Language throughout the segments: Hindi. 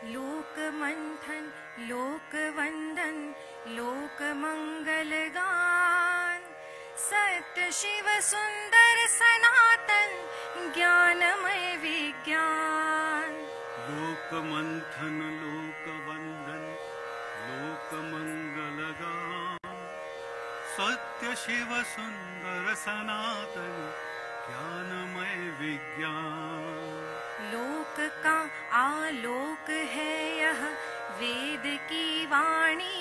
लोक मंथन लोक वंदन लोक मंगल गान, सत्य शिव सुंदर सनातन ज्ञानमय विज्ञान। लोक मंथन लोक वंदन लोक मंगल गान, सत्य शिव सुंदर सनातन ज्ञानमय विज्ञान। लोक का आलोक है यह वेद की वाणी,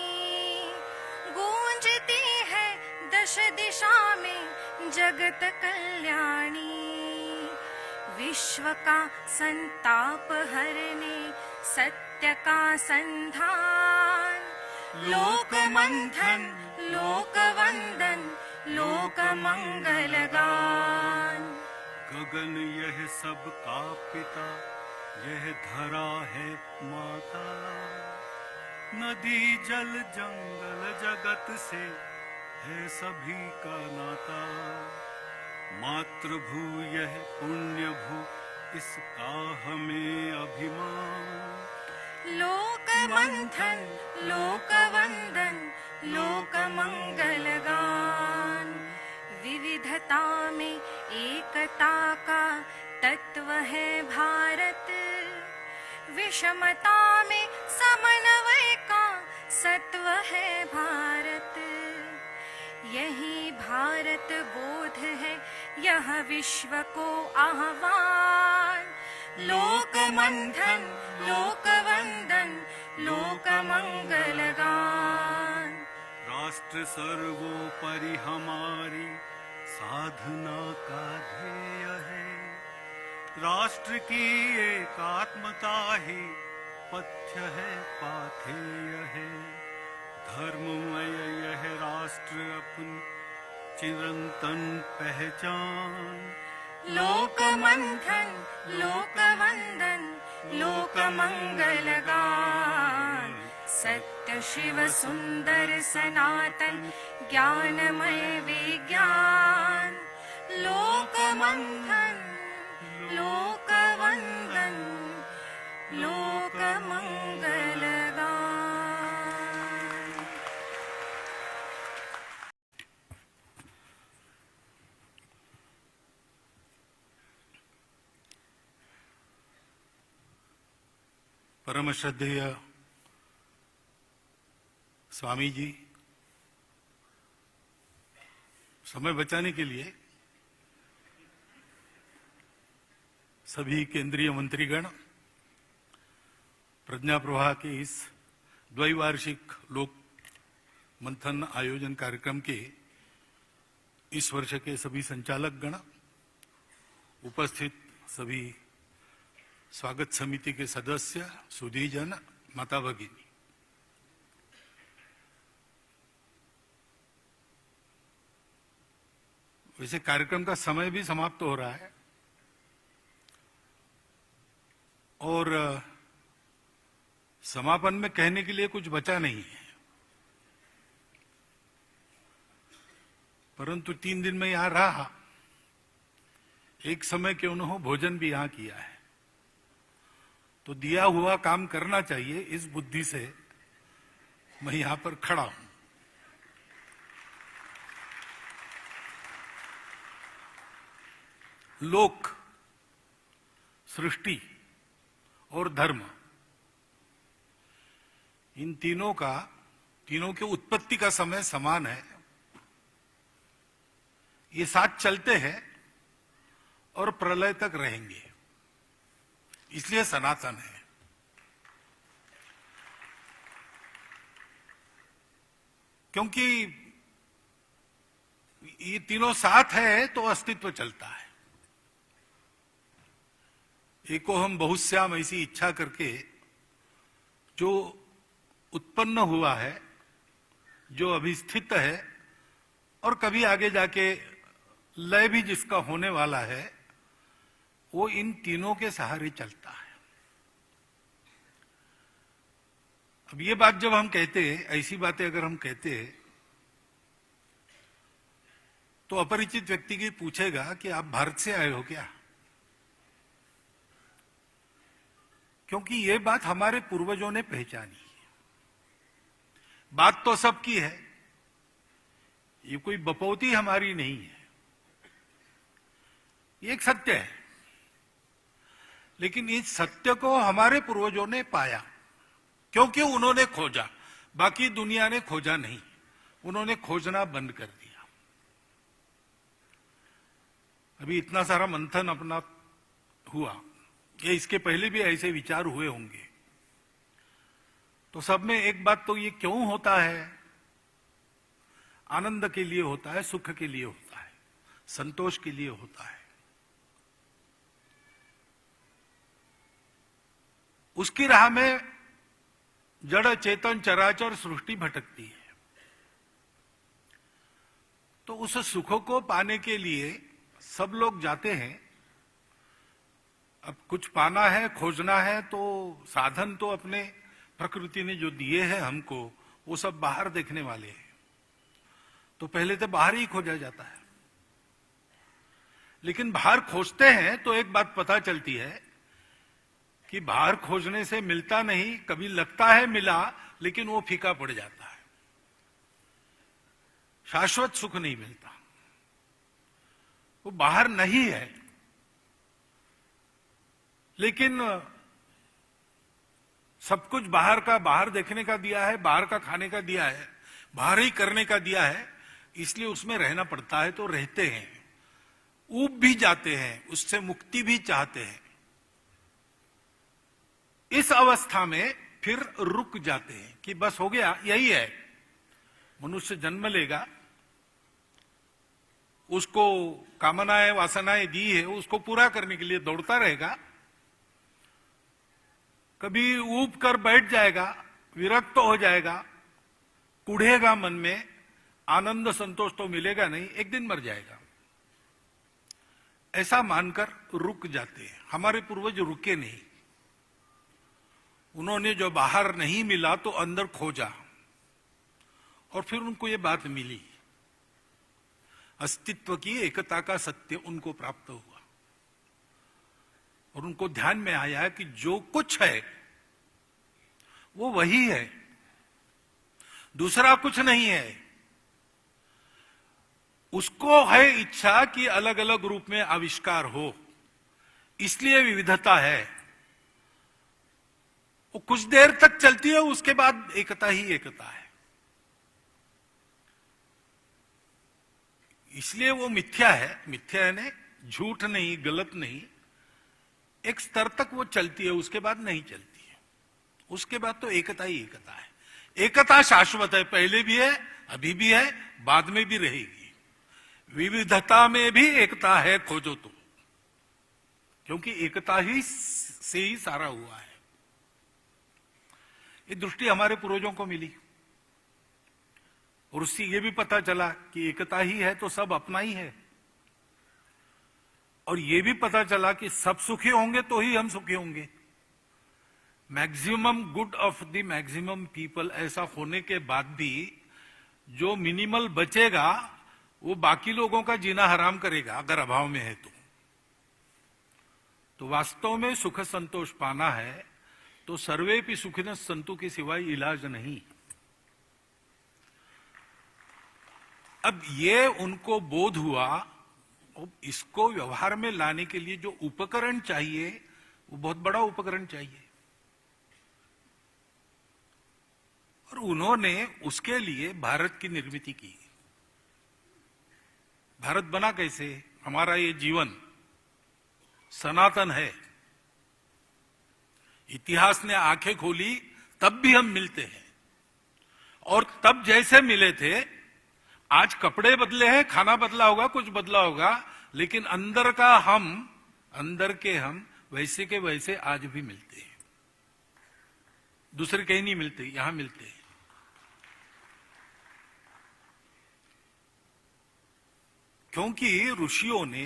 गूंजती है दश दिशा में जगत कल्याणी। विश्व का संताप हरने सत्य का संधान, लोक मंथन लोक वंदन लोक मंगल गान। गगन यह सब का पिता, यह धरा है माता, नदी जल जंगल जगत से है सभी का नाता। मातृभू यह पुण्य भू, इसका हमें अभिमान। लोक मंथन लोक वंदन लोक मंगल गान। विविधता में एकता का तत्व है भारत, विषमता में समन्वय का सत्व है भारत। यही भारत बोध है यह विश्व को आह्वान। लोक मंथन लोक वंदन लोक मंगल गान। राष्ट्र सर्वोपरि हमारी साधना का ध्येय है, राष्ट्र की एकात्मता ही पथ्य है पाथेय है। धर्ममय यह राष्ट्र अपनी चिरंतन पहचान। लोक मंथन लोक वंदन लोक मंगल गान। सत्य शिव सुंदर सनातन ज्ञानमय विज्ञान। लोक मंथन लोक वंदन लोक मंगल गान। परम श्रद्धेय स्वामी जी, समय बचाने के लिए सभी केंद्रीय मंत्रीगण प्रज्ञा प्रवाह के इस द्वैवार्षिक लोक मंथन आयोजन कार्यक्रम के इस वर्ष के सभी संचालक गण, उपस्थित सभी स्वागत समिति के सदस्य, सुधीजन, माता भगिनी, वैसे कार्यक्रम का समय भी समाप्त हो रहा है और समापन में कहने के लिए कुछ बचा नहीं है, परंतु 3 दिन में यहां रहा, एक समय क्यों न हो भोजन भी यहां किया है, तो दिया हुआ काम करना चाहिए, इस बुद्धि से मैं यहां पर खड़ा हूं। लोक, सृष्टि और धर्म, इन तीनों की उत्पत्ति का समय समान है। ये साथ चलते हैं और प्रलय तक रहेंगे, इसलिए सनातन है। क्योंकि ये तीनों साथ है तो अस्तित्व चलता है। एको हम बहुश्याम ऐसी इच्छा करके जो उत्पन्न हुआ है, जो अभी स्थित है और कभी आगे जाके लय भी जिसका होने वाला है, वो इन तीनों के सहारे चलता है। अब ये बात जब हम कहते, ऐसी बातें अगर हम कहते, तो अपरिचित व्यक्ति की पूछेगा कि आप भारत से आए हो क्या? क्योंकि ये बात हमारे पूर्वजों ने पहचानी है। बात तो सबकी है, ये कोई बपौती हमारी नहीं है, ये एक सत्य है। लेकिन इस सत्य को हमारे पूर्वजों ने पाया क्योंकि उन्होंने खोजा, बाकी दुनिया ने खोजा नहीं, उन्होंने खोजना बंद कर दिया। अभी इतना सारा मंथन अपना हुआ, ये इसके पहले भी ऐसे विचार हुए होंगे, तो सब में एक बात तो ये क्यों होता है? आनंद के लिए होता है, सुख के लिए होता है, संतोष के लिए होता है। उसकी राह में जड़ चेतन चराचर सृष्टि भटकती है। तो उस सुख को पाने के लिए सब लोग जाते हैं। अब कुछ पाना है, खोजना है, तो साधन तो अपने प्रकृति ने जो दिए हैं हमको, वो सब बाहर देखने वाले हैं। तो पहले तो बाहर ही खोजा जाता है। लेकिन बाहर खोजते हैं तो एक बात पता चलती है कि बाहर खोजने से मिलता नहीं, कभी लगता है मिला, लेकिन वो फीका पड़ जाता है, शाश्वत सुख नहीं मिलता, वो बाहर नहीं है। लेकिन सब कुछ बाहर का, बाहर देखने का दिया है, बाहर का खाने का दिया है, बाहर ही करने का दिया है, इसलिए उसमें रहना पड़ता है। तो रहते हैं, ऊब भी जाते हैं, उससे मुक्ति भी चाहते हैं। इस अवस्था में फिर रुक जाते हैं कि बस हो गया, यही है। मनुष्य जन्म लेगा, उसको कामनाएं वासनाएं दी है, उसको पूरा करने के लिए दौड़ता रहेगा। कभी ऊब कर बैठ जाएगा, विरक्त हो जाएगा, कुढ़ेगा मन में, आनंद संतोष तो मिलेगा नहीं, एक दिन मर जाएगा। ऐसा मानकर रुक जाते हैं। हमारे पूर्वज रुके नहीं, उन्होंने जो बाहर नहीं मिला तो अंदर खोजा, और फिर उनको ये बात मिली, अस्तित्व की एकता का सत्य उनको प्राप्त हुआ। और उनको ध्यान में आया कि जो कुछ है वो वही है, दूसरा कुछ नहीं है। उसको है इच्छा कि अलग अलग रूप में आविष्कार हो, इसलिए विविधता है। वो कुछ देर तक चलती है, उसके बाद एकता ही एकता है। इसलिए वो मिथ्या है। मिथ्या है ने झूठ नहीं, गलत नहीं, एक स्तर तक वो चलती है, उसके बाद नहीं चलती है। उसके बाद तो एकता ही एकता है। एकता शाश्वत है, पहले भी है, अभी भी है, बाद में भी रहेगी। विविधता में भी एकता है, खोजो तो, क्योंकि एकता ही से ही सारा हुआ है। ये दृष्टि हमारे पूर्वजों को मिली, और उससे ये भी पता चला कि एकता ही है तो सब अपना ही है। और ये भी पता चला कि सब सुखी होंगे तो ही हम सुखी होंगे। Maximum good of the maximum people, ऐसा होने के बाद भी जो मिनिमल बचेगा वो बाकी लोगों का जीना हराम करेगा, अगर अभाव में है तो वास्तव में सुख संतोष पाना है तो सर्वे भी सुखिन संतु के सिवाय इलाज नहीं। अब ये उनको बोध हुआ, इसको व्यवहार में लाने के लिए जो उपकरण चाहिए वो बहुत बड़ा उपकरण चाहिए, और उन्होंने उसके लिए भारत की निर्मित की। भारत बना कैसे? हमारा ये जीवन सनातन है, इतिहास ने आंखें खोली तब भी हम मिलते हैं, और तब जैसे मिले थे, आज कपड़े बदले हैं, खाना बदला होगा, कुछ बदला होगा, लेकिन अंदर का हम, अंदर के हम वैसे के वैसे आज भी मिलते हैं। दूसरे कहीं नहीं मिलते, यहां मिलते हैं। क्योंकि ऋषियों ने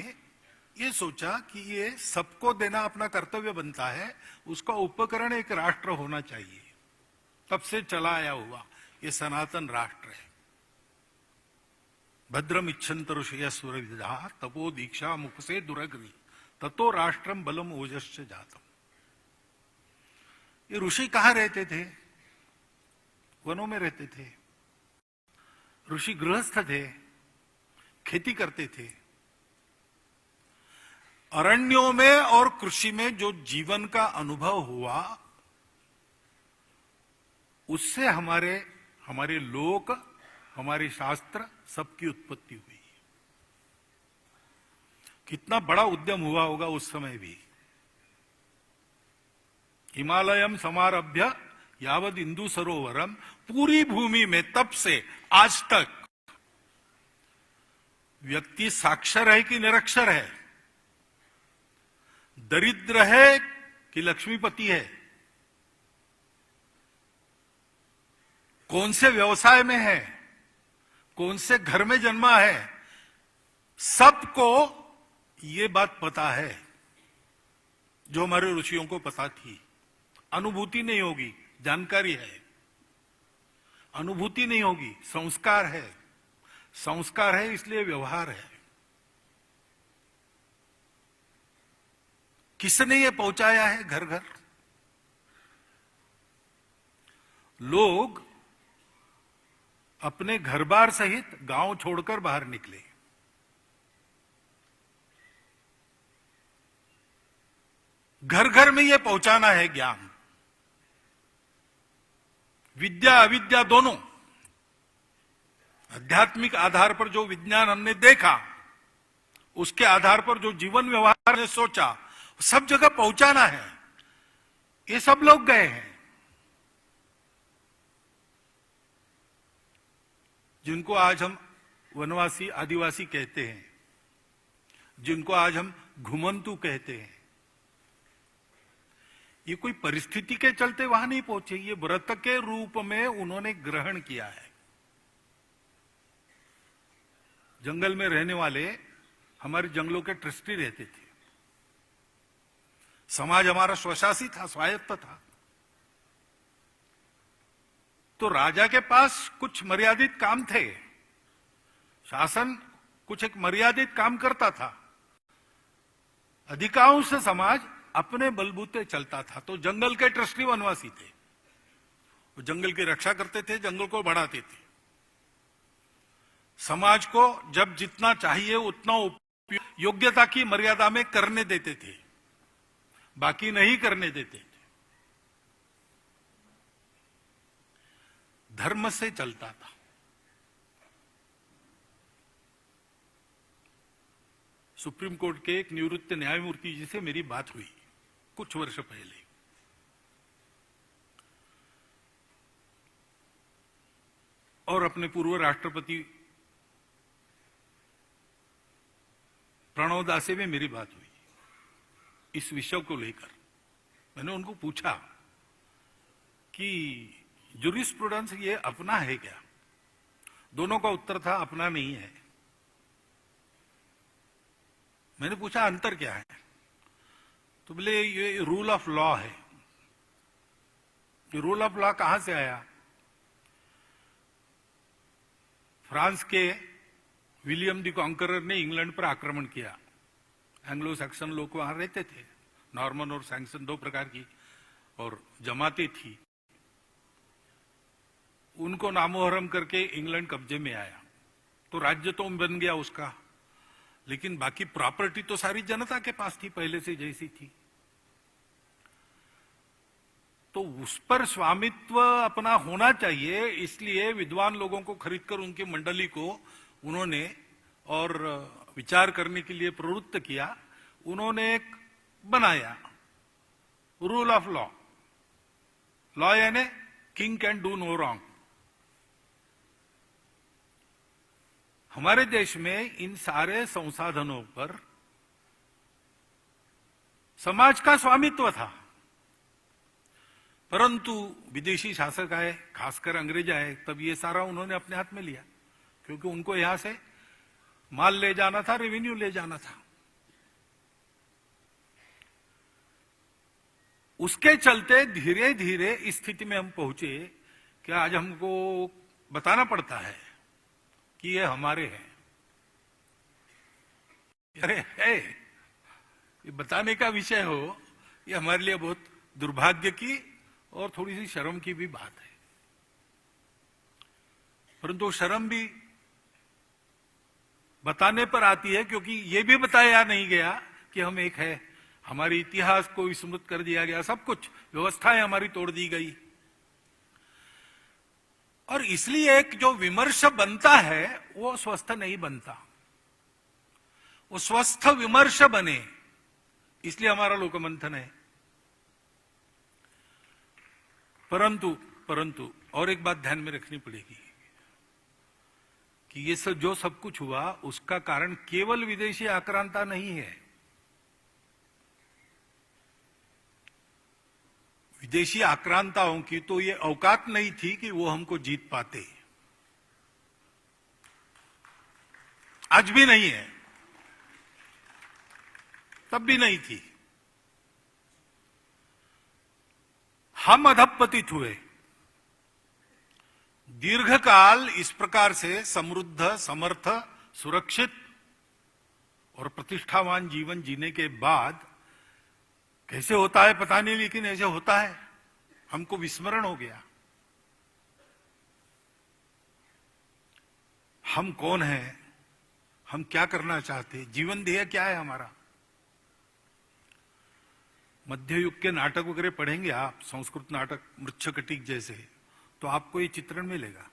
ये सोचा कि ये सबको देना अपना कर्तव्य बनता है, उसका उपकरण एक राष्ट्र होना चाहिए। तब से चला आया हुआ ये सनातन राष्ट्र है। भद्रम इच्छन्त ऋषय सुरविधा तपो दीक्षा मुख से दुरग्नि ततो राष्ट्रम बलम ओजस्य जातम। ये ऋषि कहां रहते थे? वनों में रहते थे। ऋषि गृहस्थ थे, खेती करते थे। अरण्यों में और कृषि में जो जीवन का अनुभव हुआ, उससे हमारे लोक, हमारे शास्त्र सबकी उत्पत्ति हुई। कितना बड़ा उद्यम हुआ होगा उस समय भी। हिमालयम समारभ्य यावद इंदु सरोवरम, पूरी भूमि में तब से आज तक व्यक्ति साक्षर है कि निरक्षर है, दरिद्र है कि लक्ष्मीपति है, कौन से व्यवसाय में है, कौन से घर में जन्मा है, सबको ये बात पता है जो हमारे ऋषियों को पता थी। अनुभूति नहीं होगी, जानकारी है। अनुभूति नहीं होगी, संस्कार है। संस्कार है इसलिए व्यवहार है। किसने ये पहुंचाया है घर घर? लोग अपने घर बार सहित गांव छोड़कर बाहर निकले। घर घर में ये पहुंचाना है ज्ञान। विद्या अविद्या दोनों, आध्यात्मिक आधार पर जो विज्ञान हमने देखा, उसके आधार पर जो जीवन व्यवहार ने सोचा, सब जगह पहुंचाना है। ये सब लोग गए हैं। जिनको आज हम वनवासी आदिवासी कहते हैं, जिनको आज हम घुमंतु कहते हैं, ये कोई परिस्थिति के चलते वहां नहीं पहुंचे। ये व्रत के रूप में उन्होंने ग्रहण किया है। जंगल में रहने वाले हमारे जंगलों के ट्रस्टी रहते थे। समाज हमारा स्वशासी था, स्वायत्त था। तो राजा के पास कुछ मर्यादित काम थे। शासन कुछ एक मर्यादित काम करता था। अधिकांश समाज अपने बलबूते चलता था। तो जंगल के ट्रस्टी वनवासी थे। वो जंगल की रक्षा करते थे, जंगल को बढ़ाते थे। समाज को जब जितना चाहिए उतना उपयोग योग्यता की मर्यादा में करने देते थे, बाकी नहीं करने देते थे। धर्म से चलता था। सुप्रीम कोर्ट के एक निवृत्त न्यायमूर्ति जी से मेरी बात हुई कुछ वर्ष पहले। और अपने पूर्व राष्ट्रपति प्रणव दा से भी मेरी बात हुई इस विषय को लेकर। मैंने उनको पूछा कि जूरिस्प्रूडेंस ये अपना है क्या? दोनों का उत्तर था अपना नहीं है। मैंने पूछा अंतर क्या है? तो बोले ये रूल ऑफ लॉ है। ये रूल ऑफ लॉ कहां से आया? फ्रांस के विलियम द कॉन्करर ने इंग्लैंड पर आक्रमण किया। एंग्लो सैक्सन लोग वहां रहते थे। नॉर्मन और सैक्सन दो प्रकार की और जमातें थी। उनको नामोहरम करके इंग्लैंड कब्जे में आया। तो राज्य तो बन गया उसका, लेकिन बाकी प्रॉपर्टी तो सारी जनता के पास थी, पहले से जैसी थी। तो उस पर स्वामित्व अपना होना चाहिए, इसलिए विद्वान लोगों को खरीदकर उनकी मंडली को उन्होंने और विचार करने के लिए प्रवृत्त किया। उन्होंने एक बनाया रूल ऑफ लॉ। लॉ यानी king can do no wrong. हमारे देश में इन सारे संसाधनों पर समाज का स्वामित्व था, परंतु विदेशी शासक आए, खासकर अंग्रेज आए, तब ये सारा उन्होंने अपने हाथ में लिया, क्योंकि उनको यहां से माल ले जाना था, रेवेन्यू ले जाना था। उसके चलते धीरे धीरे इस स्थिति में हम पहुंचे कि आज हमको बताना पड़ता है कि ये हमारे हैं। अरे है, ये बताने का विषय हो, ये हमारे लिए बहुत दुर्भाग्य की और थोड़ी सी शर्म की भी बात है, परंतु शर्म भी बताने पर आती है, क्योंकि यह भी बताया नहीं गया कि हम एक है, हमारे इतिहास को विस्मृत कर दिया गया, सब कुछ व्यवस्थाएं हमारी तोड़ दी गई। और इसलिए एक जो विमर्श बनता है वो स्वस्थ नहीं बनता, वो स्वस्थ विमर्श बने, इसलिए हमारा लोकमंथन है। परंतु और एक बात ध्यान में रखनी पड़ेगी कि ये जो सब कुछ हुआ उसका कारण केवल विदेशी आक्रांता नहीं है। विदेशी आक्रांताओं की तो ये औकात नहीं थी कि वो हमको जीत पाते, आज भी नहीं है, तब भी नहीं थी। हम अधपतित हुए। दीर्घकाल इस प्रकार से समृद्ध, समर्थ, सुरक्षित और प्रतिष्ठावान जीवन जीने के बाद कैसे होता है पता नहीं, लेकिन ऐसे होता है, हमको विस्मरण हो गया। हम कौन हैं, हम क्या करना चाहते, जीवन ध्येय क्या है हमारा। मध्य युग के नाटक वगैरह पढ़ेंगे आप, संस्कृत नाटक मृच्छकटिक जैसे, तो आपको ये चित्रण मिलेगा।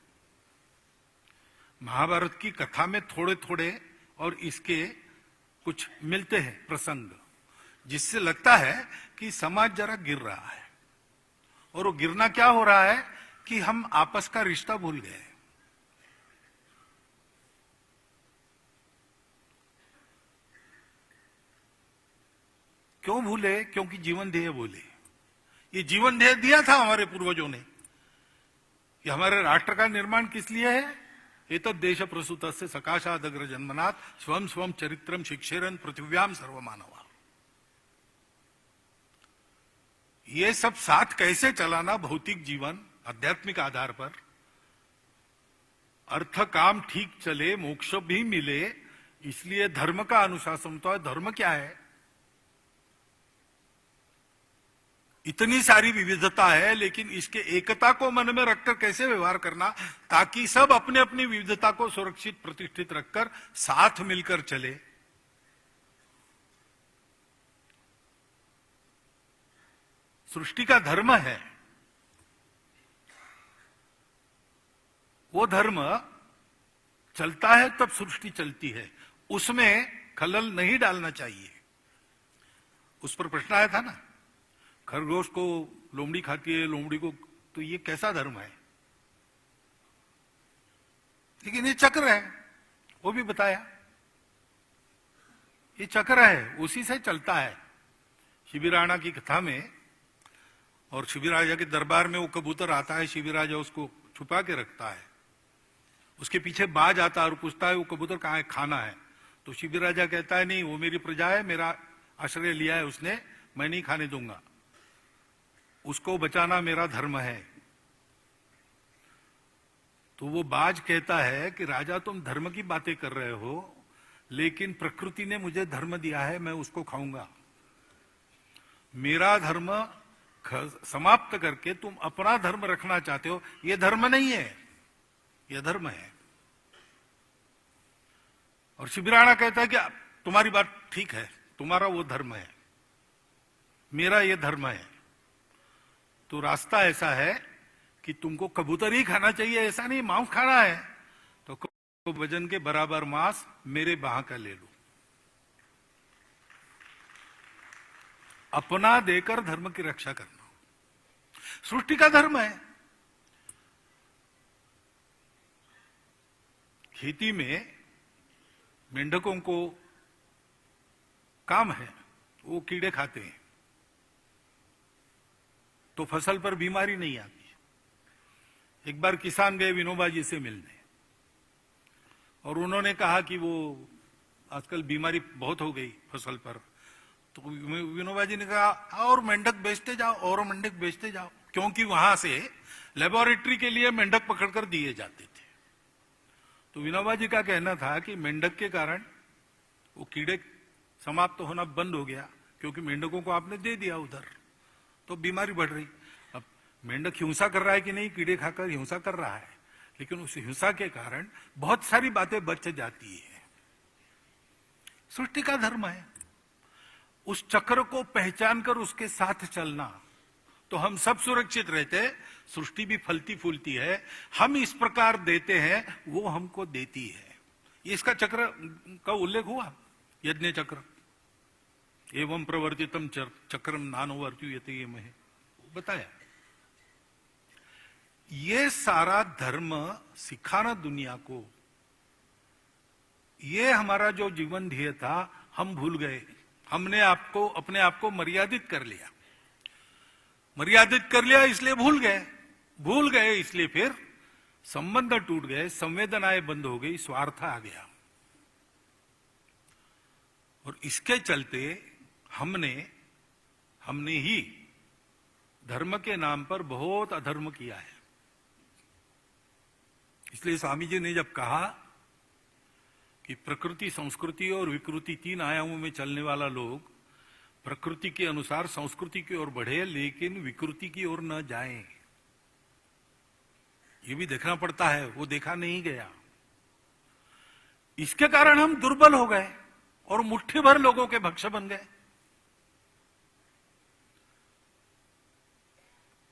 महाभारत की कथा में थोड़े थोड़े और इसके कुछ मिलते हैं प्रसंग, जिससे लगता है कि समाज जरा गिर रहा है। और वो गिरना क्या हो रहा है कि हम आपस का रिश्ता भूल गए। क्यों भूले? क्योंकि जीवन ध्येय भूले। ये जीवन ध्येय दिया था हमारे पूर्वजों ने कि हमारे राष्ट्र का निर्माण किस लिए है। एतद् देश प्रसूत से सकाशादग्र जन्मनाथ स्वयं स्वयं चरित्रम शिक्षेरन पृथिव्याम सर्वमानवा। ये सब साथ कैसे चलाना, भौतिक जीवन आध्यात्मिक आधार पर, अर्थ काम ठीक चले, मोक्ष भी मिले, इसलिए धर्म का अनुशासन तो है। धर्म क्या है? इतनी सारी विविधता है, लेकिन इसके एकता को मन में रखकर कैसे व्यवहार करना ताकि सब अपने अपनी विविधता को सुरक्षित प्रतिष्ठित रखकर साथ मिलकर चले। सृष्टि का धर्म है, वो धर्म चलता है तब सृष्टि चलती है, उसमें खलल नहीं डालना चाहिए। उस पर प्रश्न आया था ना, खरगोश को लोमड़ी खाती है, लोमड़ी को, तो ये कैसा धर्म है? लेकिन ये चक्र है, वो भी बताया, ये चक्र है, उसी से चलता है। शिबिराणा की कथा में, और शिबिराजा के दरबार में वो कबूतर आता है, शिबिराजा उसको छुपा के रखता है, उसके पीछे बाज आता है और पूछता है वो कबूतर कहाँ है, खाना है। तो शिबिराजा कहता है नहीं, वो मेरी प्रजा है, मेरा आश्रय लिया है उसने, मैं नहीं खाने दूंगा, उसको बचाना मेरा धर्म है। तो वो बाज कहता है कि राजा तुम धर्म की बातें कर रहे हो, लेकिन प्रकृति ने मुझे धर्म दिया है, मैं उसको खाऊंगा। मेरा धर्म समाप्त करके तुम अपना धर्म रखना चाहते हो, यह धर्म नहीं है, यह धर्म है। और शिबिराणा कहता है कि तुम्हारी बात ठीक है, तुम्हारा वो धर्म है, मेरा ये धर्म है। तो रास्ता ऐसा है कि तुमको कबूतर ही खाना चाहिए, ऐसा नहीं मांस खाना है तो वजन के बराबर मांस मेरे बाह का ले लो। अपना देकर धर्म की रक्षा करना सृष्टि का धर्म है। खेती में मेंढकों को काम है, वो कीड़े खाते हैं तो फसल पर बीमारी नहीं आती। एक बार किसान गए विनोबा जी से मिलने और उन्होंने कहा कि वो आजकल बीमारी बहुत हो गई फसल पर। तो विनोबा जी ने कहा और मेंढक बेचते जाओ, और मेंढक बेचते जाओ, क्योंकि वहां से लेबोरेटरी के लिए मेंढक पकड़कर दिए जाते थे। तो विनोबा जी का कहना था कि मेंढक के कारण वो कीड़े समाप्त होना बंद हो गया, क्योंकि मेंढकों को आपने दे दिया उधर, तो बीमारी बढ़ रही। अब मेंढक हिंसा कर रहा है कि नहीं, कीड़े खाकर हिंसा कर रहा है, लेकिन उस हिंसा के कारण बहुत सारी बातें बच जाती है। सृष्टि का धर्म है। उस चक्र को पहचान कर उसके साथ चलना, तो हम सब सुरक्षित रहते हैं। सृष्टि भी फलती फूलती है। हम इस प्रकार देते हैं, वो हमको देती है। ये इसका चक्र का उल्लेख हुआ, यज्ञ चक्र। एवं प्रवर्तितम चक्रम नानुवर्त्युयते ये में बताया। ये सारा धर्म सिखाना दुनिया को, ये हमारा जो जीवन ध्येय था, हम भूल गए। हमने अपने आप को मर्यादित कर लिया। मर्यादित कर लिया इसलिए भूल गए इसलिए फिर संबंध टूट गए, संवेदनाएं बंद हो गई, स्वार्थ आ गया। और इसके चलते हमने ही धर्म के नाम पर बहुत अधर्म किया है। इसलिए स्वामी जी ने जब कहा कि प्रकृति, संस्कृति और विकृति, 3 आयामों में चलने वाला लोग प्रकृति के अनुसार संस्कृति की ओर बढ़े, लेकिन विकृति की ओर न जाएं, ये भी देखना पड़ता है। वो देखा नहीं गया। इसके कारण हम दुर्बल हो गए और मुट्ठी भर लोगों के भक्ष्य बन गए।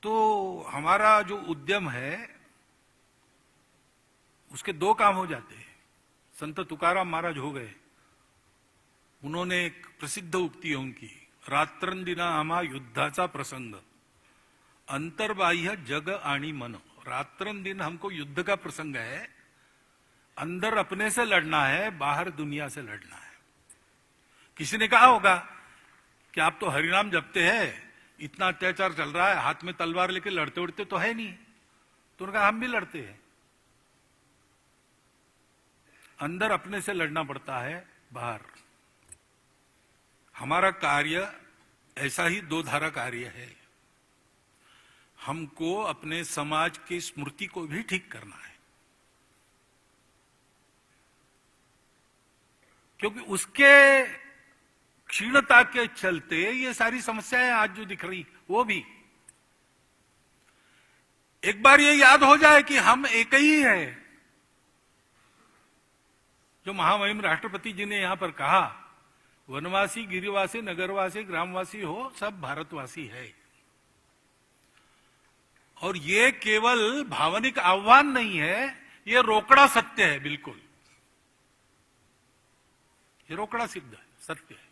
तो हमारा जो उद्यम है, उसके 2 काम हो जाते हैं। संत तुकाराम महाराज हो गए, उन्होंने एक प्रसिद्ध उक्ति है उनकी, रात्रंदिना आम्हा युद्धाचा प्रसंग, अंतर्बाह्य जग आणि मन। रात्रंदिन हमको युद्ध का प्रसंग है। अंदर अपने से लड़ना है, बाहर दुनिया से लड़ना है। किसी ने कहा होगा कि आप तो हरिनाम जपते हैं, इतना अत्याचार चल रहा है, हाथ में तलवार लेके लड़ते उड़ते तो है नहीं। तो उन्होंने कहा हम भी लड़ते हैं। अंदर अपने से लड़ना पड़ता है, बाहर। हमारा कार्य ऐसा ही 2 धारा कार्य है। हमको अपने समाज की स्मृति को भी ठीक करना है, क्योंकि उसके क्षीणता के चलते ये सारी समस्याएं आज जो दिख रही, वो भी एक बार ये याद हो जाए कि हम एक ही है। जो महामहिम राष्ट्रपति जी ने यहां पर कहा, वनवासी, गिरिवासी, नगरवासी, ग्रामवासी हो, सब भारतवासी है। और ये केवल भावनिक आह्वान नहीं है, ये रोकड़ा सत्य है। बिल्कुल ये रोकड़ा सिद्ध है, सत्य है।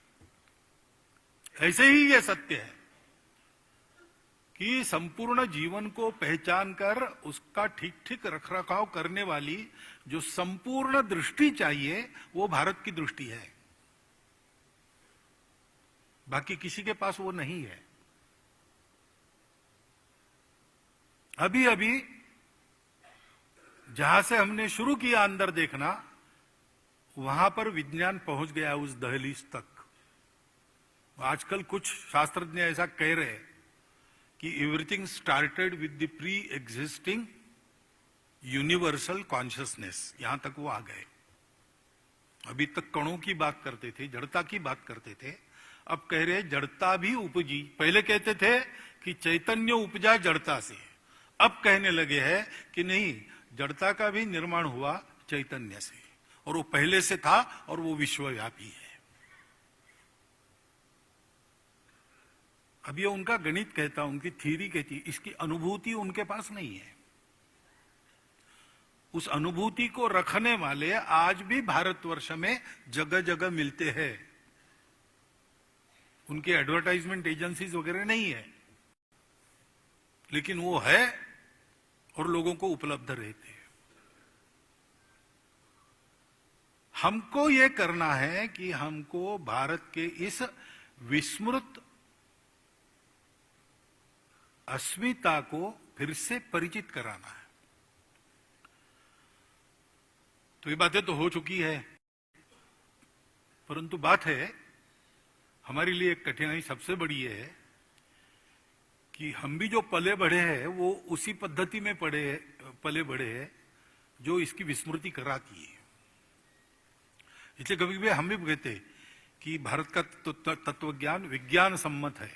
ऐसे ही ये सत्य है कि संपूर्ण जीवन को पहचान कर उसका ठीक ठीक रखरखाव करने वाली जो संपूर्ण दृष्टि चाहिए, वो भारत की दृष्टि है। बाकी किसी के पास वो नहीं है। अभी अभी जहां से हमने शुरू किया अंदर देखना, वहां पर विज्ञान पहुंच गया उस दहलीज तक। आजकल कुछ शास्त्रज्ञ ऐसा कह रहे हैं कि everything started with the pre existing universal consciousness, यहां तक वो आ गए। अभी तक कणों की बात करते थे, जड़ता की बात करते थे, अब कह रहे जड़ता भी उपजी। पहले कहते थे कि चैतन्य उपजा जड़ता से, अब कहने लगे हैं कि नहीं, जड़ता का भी निर्माण हुआ चैतन्य से, और वो पहले से था और वो विश्वव्यापी है। अब ये उनका गणित कहता, उनकी थ्योरी कहती, इसकी अनुभूति उनके पास नहीं है। उस अनुभूति को रखने वाले आज भी भारतवर्ष में जगह जगह मिलते हैं। उनके एडवर्टाइजमेंट एजेंसीज वगैरह नहीं है, लेकिन वो है और लोगों को उपलब्ध रहते हैं। हमको ये करना है कि हमको भारत के इस विस्मृत अस्मिता को फिर से परिचित कराना है। तो ये बातें तो हो चुकी है, परंतु बात है हमारे लिए एक कठिनाई सबसे बड़ी है कि हम भी जो पले बढ़े हैं वो उसी पद्धति में पले बढ़े हैं जो इसकी विस्मृति कराती है। इसलिए कभी कभी हम भी कहते कि भारत का तत्वज्ञान विज्ञान सम्मत है।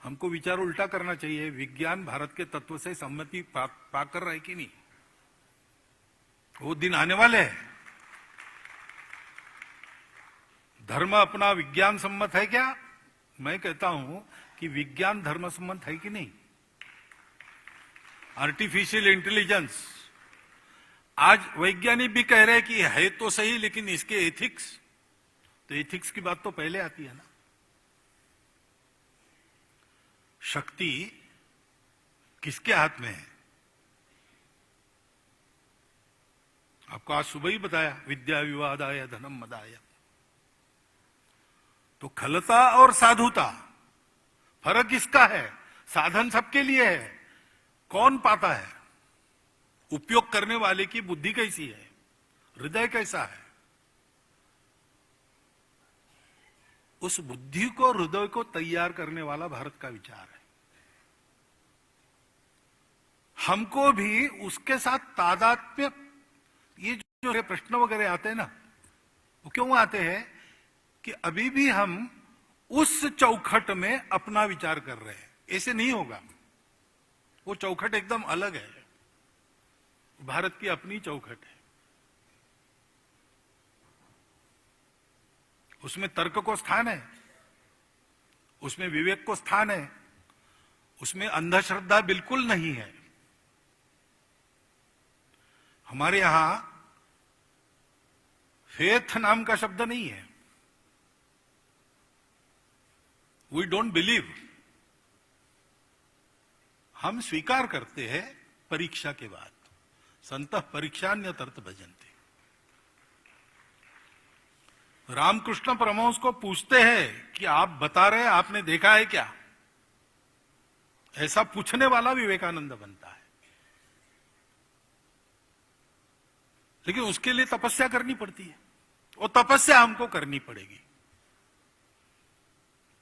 हमको विचार उल्टा करना चाहिए। विज्ञान भारत के तत्व से सम्मति पाकर रहे कि नहीं, वो दिन आने वाले हैं। धर्म अपना विज्ञान सम्मत है क्या? मैं कहता हूं कि विज्ञान धर्म सम्मत है कि नहीं। आर्टिफिशियल इंटेलिजेंस, आज वैज्ञानिक भी कह रहे हैं कि है तो सही, लेकिन इसके एथिक्स, तो एथिक्स की बात तो पहले आती है ना। शक्ति किसके हाथ में है? आपको आज सुबह ही बताया, विद्या विवादाय धनम मदाय। तो खलता और साधुता, फर्क किसका है? साधन सबके लिए है, कौन पाता है? उपयोग करने वाले की बुद्धि कैसी है, हृदय कैसा है। उस बुद्धि को, हृदय को तैयार करने वाला भारत का विचार है। हमको भी उसके साथ तादात्म्य, ये जो प्रश्न वगैरह आते हैं ना, वो क्यों आते हैं कि अभी भी हम उस चौखट में अपना विचार कर रहे हैं। ऐसे नहीं होगा, वो चौखट एकदम अलग है, भारत की अपनी चौखट है। उसमें तर्क को स्थान है, उसमें विवेक को स्थान है, उसमें अंधश्रद्धा बिल्कुल नहीं है। हमारे यहां फेथ नाम का शब्द नहीं है। वी डोंट बिलीव, हम स्वीकार करते हैं परीक्षा के बाद। संतः परीक्षान्यतर्थ भजन्ते। रामकृष्ण परमहंस को पूछते हैं कि आप बता रहे, आपने देखा है क्या? ऐसा पूछने वाला विवेकानंद बनता है। लेकिन उसके लिए तपस्या करनी पड़ती है, और तपस्या हमको करनी पड़ेगी।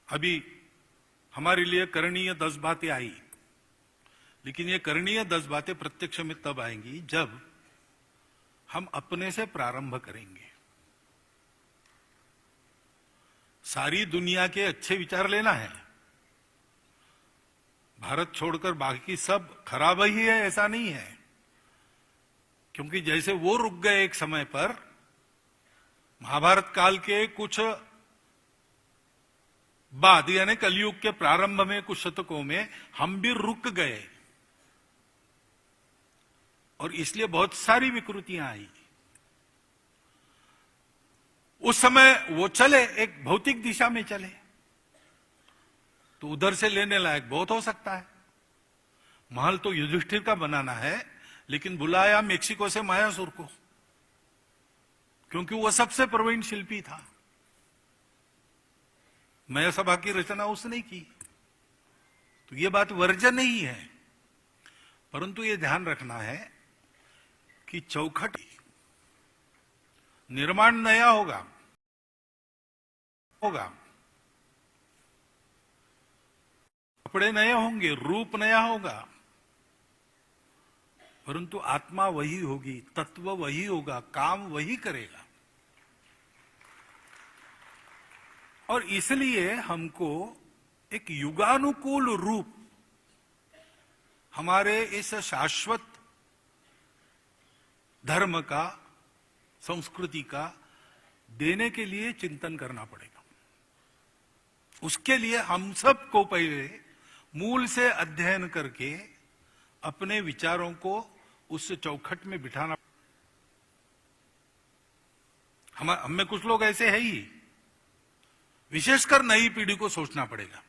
अभी हमारे लिए करणीय 10 बातें आई, लेकिन ये करणीय 10 बातें प्रत्यक्ष में तब आएंगी जब हम अपने से प्रारंभ करेंगे। सारी दुनिया के अच्छे विचार लेना है, भारत छोड़कर बाकी सब खराब ही है ऐसा नहीं है। क्योंकि जैसे वो रुक गए एक समय पर, महाभारत काल के कुछ बाद, यानी कलयुग के प्रारंभ में कुछ शतकों में हम भी रुक गए, और इसलिए बहुत सारी विकृतियां आई। उस समय वो चले, एक भौतिक दिशा में चले, तो उधर से लेने लायक बहुत हो सकता है। महल तो युधिष्ठिर का बनाना है, लेकिन बुलाया मेक्सिको से मायासुर को, क्योंकि वो सबसे प्रवीण शिल्पी था। मया सभा की रचना उसने की, तो ये बात वर्जन नहीं है। परंतु ये ध्यान रखना है कि चौखट, निर्माण नया होगा, कपड़े नए होंगे, रूप नया होगा, परंतु आत्मा वही होगी, तत्व वही होगा, काम वही करेगा। और इसलिए हमको एक युगानुकूल रूप हमारे इस शाश्वत धर्म का, संस्कृति का देने के लिए चिंतन करना पड़ेगा। उसके लिए हम सबको पहले मूल से अध्ययन करके अपने विचारों को उस चौखट में बिठाना। हम में कुछ लोग ऐसे हैं ही, विशेषकर नई पीढ़ी को सोचना पड़ेगा।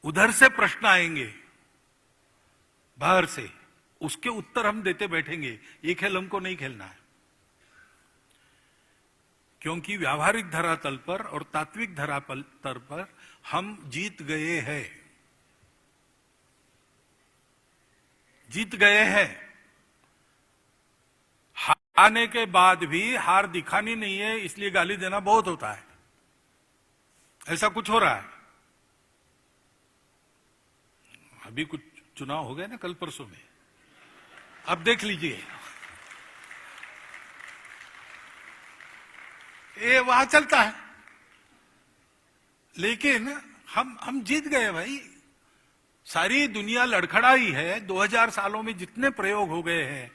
उधर से प्रश्न आएंगे, बाहर से, उसके उत्तर हम देते बैठेंगे। ये खेल हमको नहीं खेलना है, क्योंकि व्यावहारिक धरातल पर और तात्विक धरातल पर हम जीत गए हैं, जीत गए हैं। हारने के बाद भी हार दिखानी नहीं है, इसलिए गाली देना बहुत होता है। ऐसा कुछ हो रहा है। अभी कुछ चुनाव हो गए ना कल परसों में, अब देख लीजिए, ये वहां चलता है। लेकिन हम जीत गए भाई। सारी दुनिया लड़खड़ाई है। 2000 सालों में जितने प्रयोग हो गए हैं,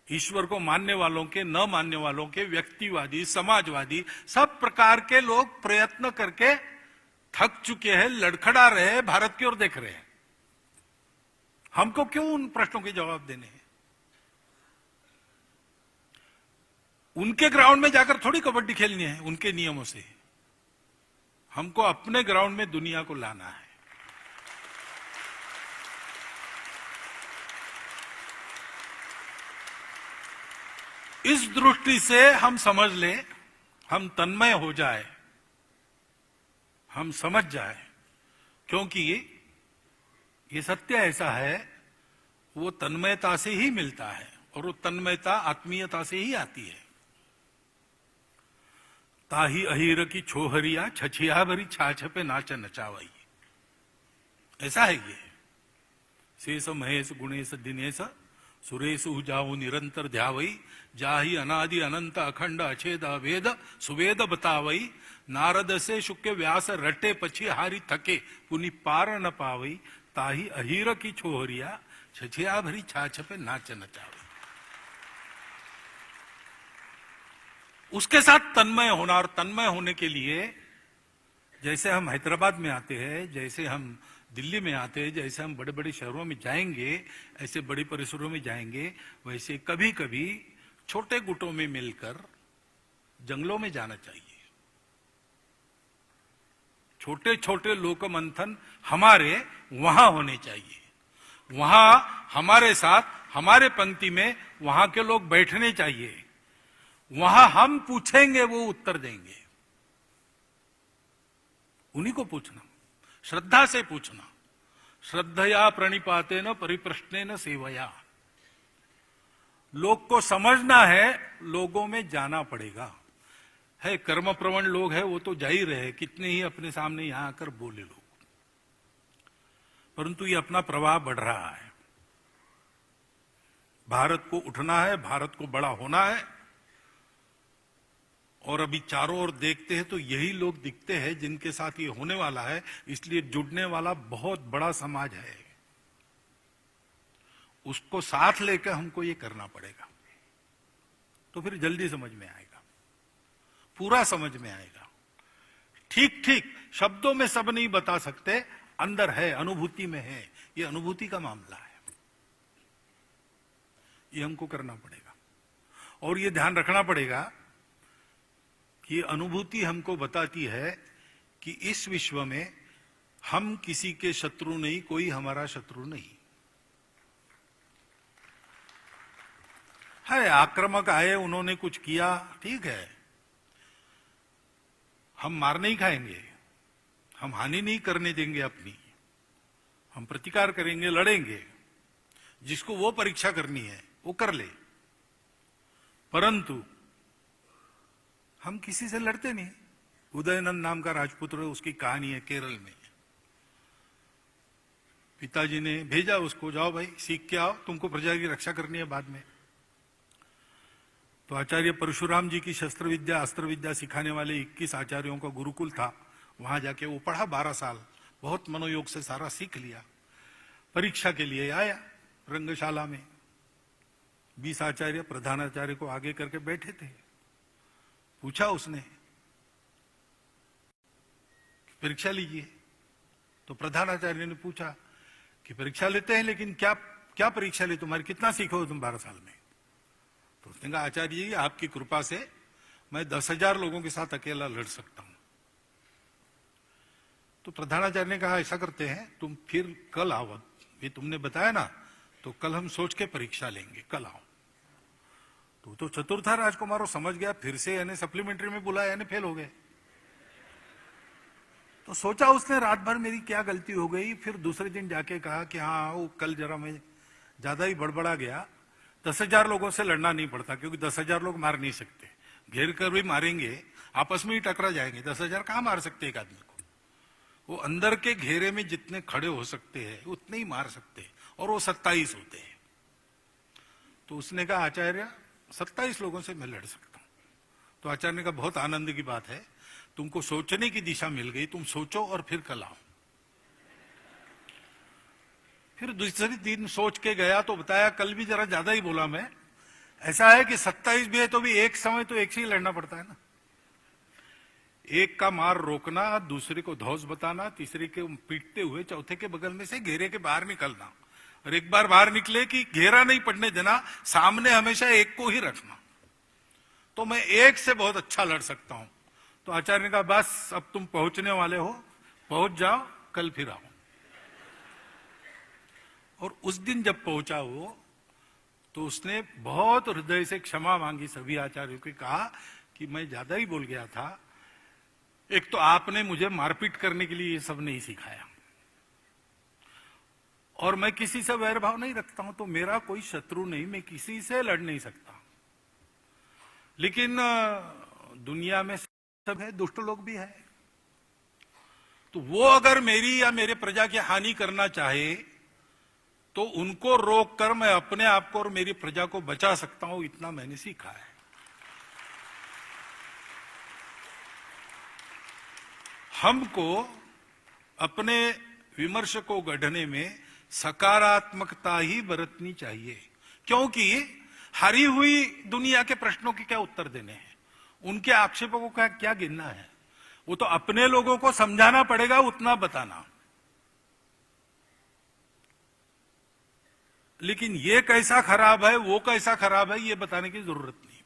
ईश्वर को मानने वालों के, न मानने वालों के, व्यक्तिवादी, समाजवादी, सब प्रकार के लोग प्रयत्न करके थक चुके हैं, लड़खड़ा रहे हैं, भारत की ओर देख रहे हैं। हमको क्यों उन प्रश्नों के जवाब देने हैं? उनके ग्राउंड में जाकर थोड़ी कबड्डी खेलनी है उनके नियमों से। हमको अपने ग्राउंड में दुनिया को लाना है। इस दृष्टि से हम समझ लें, हम तन्मय हो जाए, हम समझ जाए, क्योंकि ये सत्य ऐसा है, वो तन्मयता से ही मिलता है और वो तन्मयता आत्मीयता से ही आती है। ताही अहीर की छोहरिया छछिया भरी छाछ पे नाच नचावई, ऐसा है ये। शेष महेश गुणेश दिनेश सुरेश जाऊ निरंतर ध्यावई, जाहि अनादि अनंत अखंड अछेद अभेद सुवेद बतावई, नारद से शुक्र व्यास रटे पछी हारी थके पुनि पार न पावई, ताही अहीर की छोहरिया छछिया भरी छाछ पे नाच नचावई। उसके साथ तन्मय होना, और तन्मय होने के लिए जैसे हम हैदराबाद में आते हैं, जैसे हम दिल्ली में आते हैं, जैसे हम बड़े बड़े शहरों में जाएंगे, ऐसे बड़े परिसरों में जाएंगे, वैसे कभी कभी छोटे गुटों में मिलकर जंगलों में जाना चाहिए। छोटे छोटे लोक मंथन हमारे वहां होने चाहिए। वहां हमारे साथ, हमारे पंक्ति में वहां के लोग बैठने चाहिए। वहां हम पूछेंगे, वो उत्तर देंगे। उन्हीं को पूछना, श्रद्धा से पूछना। श्रद्धया प्रणिपाते न परिप्रश्ने न सेवया। लोग को समझना है, लोगों में जाना पड़ेगा। है कर्म प्रवण लोग हैं, वो तो जा ही रहे, कितने ही अपने सामने यहां आकर बोले लोग, परंतु ये अपना प्रवाह बढ़ रहा है। भारत को उठना है, भारत को बड़ा होना है। और अभी चारों ओर देखते हैं तो यही लोग दिखते हैं जिनके साथ ये होने वाला है। इसलिए जुड़ने वाला बहुत बड़ा समाज है, उसको साथ लेकर हमको ये करना पड़ेगा। तो फिर जल्दी समझ में आएगा, पूरा समझ में आएगा। ठीक ठीक शब्दों में सब नहीं बता सकते, अंदर है, अनुभूति में है। ये अनुभूति का मामला है, ये हमको करना पड़ेगा। और ये ध्यान रखना पड़ेगा कि अनुभूति हमको बताती है कि इस विश्व में हम किसी के शत्रु नहीं, कोई हमारा शत्रु नहीं है। आक्रामक आए, उन्होंने कुछ किया, ठीक है, हम मार नहीं खाएंगे, हम हानि नहीं करने देंगे अपनी, हम प्रतिकार करेंगे, लड़ेंगे। जिसको वो परीक्षा करनी है वो कर ले, परंतु हम किसी से लड़ते नहीं। उदयनंद नाम का राजपुत्र, उसकी कहानी है केरल में। पिताजी ने भेजा उसको, जाओ भाई सीख के आओ, तुमको प्रजा की रक्षा करनी है बाद में। तो आचार्य परशुराम जी की शस्त्र विद्या, अस्त्र विद्या सिखाने वाले 21 आचार्यों का गुरुकुल था। वहां जाके वो पढ़ा 12 साल, बहुत मनोयोग से सारा सीख लिया। परीक्षा के लिए आया रंगशाला में। 20 आचार्य प्रधानाचार्य को आगे करके बैठे थे। पूछा उसने, परीक्षा लीजिए। तो प्रधानाचार्य ने पूछा कि परीक्षा लेते हैं, लेकिन क्या क्या परीक्षा ली तुम्हारी, कितना सीखो हो तुम 12 साल में? तो उसने कहा, आचार्य जी आपकी कृपा से मैं 10,000 लोगों के साथ अकेला लड़ सकता हूं। तो प्रधानाचार्य ने कहा, ऐसा करते हैं, तुम फिर कल आओ, ये तुमने बताया ना, तो कल हम सोच के परीक्षा लेंगे, कल आओ। तो चतुर्था राजकुमारों समझ गया, फिर से यानी सप्लीमेंट्री में बुलाया, यानी फेल हो गए। तो सोचा उसने रात भर मेरी क्या गलती हो गई। फिर दूसरे दिन जाके कहा कि हाँ वो कल जरा मैं ज्यादा ही बड़बड़ा गया। 10,000 लोगों से लड़ना नहीं पड़ता, क्योंकि 10,000 लोग मार नहीं सकते, घेर कर भी मारेंगे आपस में ही टकरा जाएंगे। 10,000 कहां मार सकते एक आदमी को? वो अंदर के घेरे में जितने खड़े हो सकते हैं उतने ही मार सकते हैं, और वो 27 होते हैं। तो उसने कहा, आचार्य 27 लोगों से मैं लड़ सकता हूं। तो आचार्य ने कहा बहुत आनंद की बात है, तुमको सोचने की दिशा मिल गई, तुम सोचो और फिर कल आओ। फिर दूसरे दिन सोच के गया तो बताया, कल भी जरा ज्यादा ही बोला मैं, ऐसा है कि 27 भी है तो भी एक समय तो एक से ही लड़ना पड़ता है ना। एक का मार रोकना, दूसरे को धौस बताना, तीसरे के पीटते हुए चौथे के बगल में से घेरे के बाहर निकलना, और एक बार बाहर निकले कि घेरा नहीं पड़ने देना, सामने हमेशा एक को ही रखना। तो मैं एक से बहुत अच्छा लड़ सकता हूं। तो आचार्य ने कहा बस अब तुम पहुंचने वाले हो, पहुंच जाओ, कल फिर आओ। और उस दिन जब पहुंचा वो, तो उसने बहुत हृदय से क्षमा मांगी सभी आचार्यों की, कहा कि मैं ज्यादा ही बोल गया था, एक तो आपने मुझे मारपीट करने के लिए ये सब नहीं सिखाया, और मैं किसी से वैर भाव नहीं रखता हूं, तो मेरा कोई शत्रु नहीं, मैं किसी से लड़ नहीं सकता। लेकिन दुनिया में सब है, दुष्ट लोग भी है, तो वो अगर मेरी या मेरे प्रजा की हानि करना चाहे तो उनको रोक कर मैं अपने आप को और मेरी प्रजा को बचा सकता हूं, इतना मैंने सीखा है। हमको अपने विमर्श को गढ़ने में सकारात्मकता ही बरतनी चाहिए, क्योंकि हारी हुई दुनिया के प्रश्नों के क्या उत्तर देने हैं, उनके आक्षेपों को क्या गिनना है। वो तो अपने लोगों को समझाना पड़ेगा, उतना बताना। लेकिन ये कैसा खराब है, वो कैसा खराब है, ये बताने की जरूरत नहीं।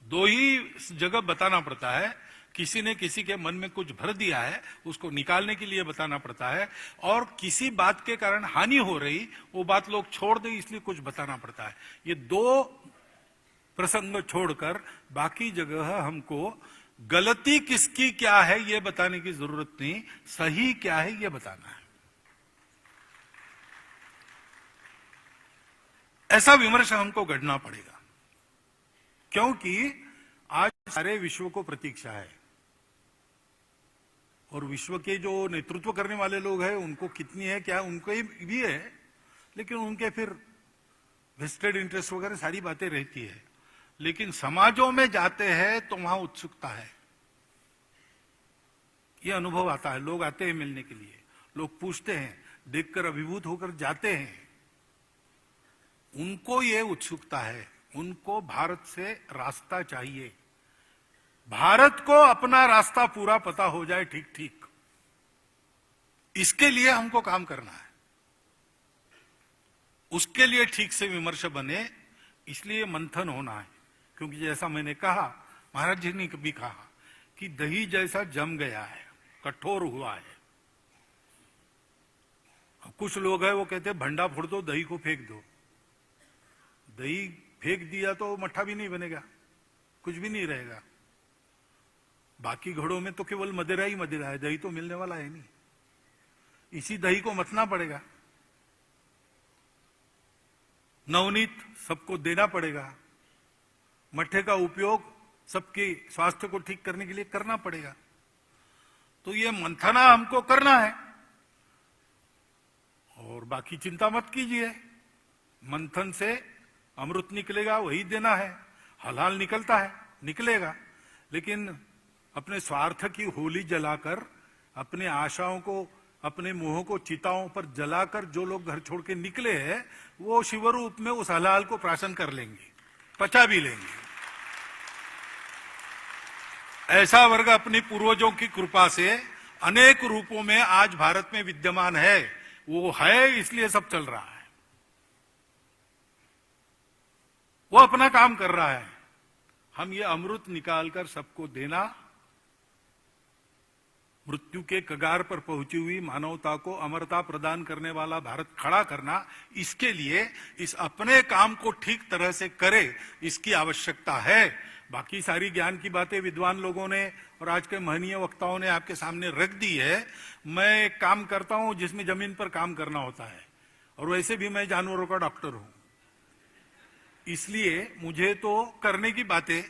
दो ही जगह बताना पड़ता है, किसी ने किसी के मन में कुछ भर दिया है, उसको निकालने के लिए बताना पड़ता है, और किसी बात के कारण हानि हो रही, वो बात लोग छोड़ दे इसलिए कुछ बताना पड़ता है। ये दो प्रसंग छोड़कर बाकी जगह हमको गलती किसकी क्या है ये बताने की जरूरत नहीं, सही क्या है ये बताना है। ऐसा विमर्श हमको गढ़ना पड़ेगा, क्योंकि आज सारे विश्व को प्रतीक्षा है, और विश्व के जो नेतृत्व करने वाले लोग हैं उनको कितनी है क्या, उनको भी है, लेकिन उनके फिर वेस्टेड इंटरेस्ट वगैरह सारी बातें रहती है। लेकिन समाजों में जाते हैं तो वहां उत्सुकता है, ये अनुभव आता है। लोग आते हैं मिलने के लिए, लोग पूछते हैं, देखकर अभिभूत होकर जाते हैं, उनको ये उत्सुकता है, उनको भारत से रास्ता चाहिए, भारत को अपना रास्ता पूरा पता हो जाए ठीक ठीक, इसके लिए हमको काम करना है। उसके लिए ठीक से विमर्श बने, इसलिए मंथन होना है। क्योंकि जैसा मैंने कहा, महाराज जी ने भी कहा कि दही जैसा जम गया है, कठोर हुआ है। कुछ लोग हैं वो कहते हैं भंडा फोड़ दो, दही को फेंक दो। दही फेंक दिया तो मट्ठा भी नहीं बनेगा, कुछ भी नहीं रहेगा। बाकी घड़ों में तो केवल मदिरा ही मदिरा है, दही तो मिलने वाला है नहीं। इसी दही को मथना पड़ेगा, नवनीत सबको देना पड़ेगा, मट्ठे का उपयोग सबके स्वास्थ्य को ठीक करने के लिए करना पड़ेगा। तो ये मंथना हमको करना है, और बाकी चिंता मत कीजिए, मंथन से अमृत निकलेगा, वही देना है। हलाल निकलता है, निकलेगा, लेकिन अपने स्वार्थ की होली जलाकर, अपने आशाओं को, अपने मोह को चिताओं पर जलाकर जो लोग घर छोड़ के निकले हैं, वो शिवरूप में उस हलाल को प्राशन कर लेंगे, पचा भी लेंगे। ऐसा वर्ग अपने पूर्वजों की कृपा से अनेक रूपों में आज भारत में विद्यमान है। वो है इसलिए सब चल रहा है, वो अपना काम कर रहा है। हम ये अमृत निकालकर सबको देना, मृत्यु के कगार पर पहुंची हुई मानवता को अमरता प्रदान करने वाला भारत खड़ा करना, इसके लिए इस अपने काम को ठीक तरह से करे, इसकी आवश्यकता है। बाकी सारी ज्ञान की बातें विद्वान लोगों ने और आज के महनीय वक्ताओं ने आपके सामने रख दी है। मैं एक काम करता हूं जिसमें जमीन पर काम करना होता है, और वैसे भी मैं जानवरों का डॉक्टर हूं, इसलिए मुझे तो करने की बातें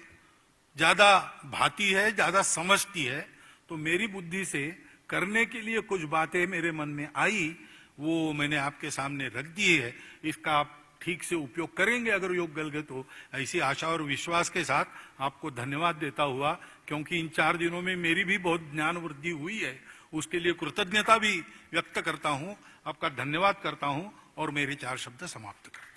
ज्यादा भाती है, ज्यादा समझती है। तो मेरी बुद्धि से करने के लिए कुछ बातें मेरे मन में आई, वो मैंने आपके सामने रख दी है। इसका आप ठीक से उपयोग करेंगे अगर योग गल गए तो। ऐसी आशा और विश्वास के साथ आपको धन्यवाद देता हुआ, क्योंकि इन 4 दिनों में मेरी भी बहुत ज्ञान वृद्धि हुई है, उसके लिए कृतज्ञता भी व्यक्त करता हूं, आपका धन्यवाद करता हूं और मेरे 4 शब्द समाप्त करता हूं।